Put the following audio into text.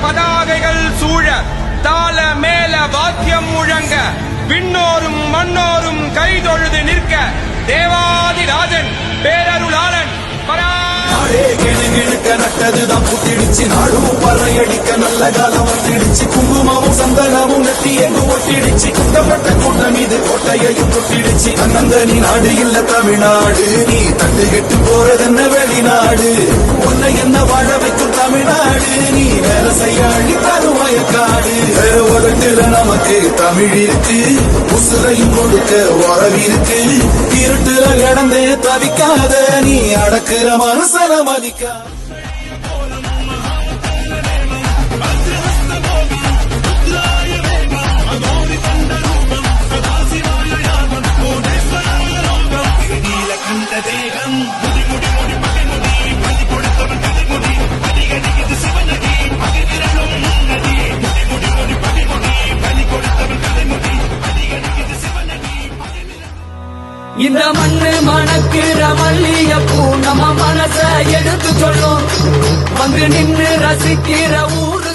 பதாகைகள் சூழ தாள மேல வாத்தியம் முழங்க விண்ணோரும் மண்ணோரும் கைதொழுது நிற்க தேவாதிராஜன் பேரருளாளன் நட்டதுதான் புத்திடுச்சு நாடும் பறையடிக்க நல்ல காலம் வந்துடுச்சு குங்குமமும் சந்தனமும் நெத்தி எங்கும் ஒட்டிடுச்சு குட்டப்பட்ட கூட்டம் இது கோட்டையையும் தொட்டிடுச்சு அண்ணந்தனி நாடு இல்ல தமிழ்நாடு நீ தட்டு கெட்டு போறதென்ன வெளிநாடு உன்னை என்ன வாழ வைக்கும் தமிழ்நாடு நீ வேலை செய்ய அழி தரும் வயக்காடு வேற உலகத்துல நமக்கு தமிழ் இருக்கு உசுரையும் கொடுக்க உறவிருக்கு இருட்டுல கிடந்தே தவிக்காத நீ அடக்குற மனசன மதிக்கா இந்த மண்ணு மணக்கிற மல்லியப்பூ நம்ம மனச எடுத்து சொல்லும் வந்து நின்று ரசிக்கிற ஊரு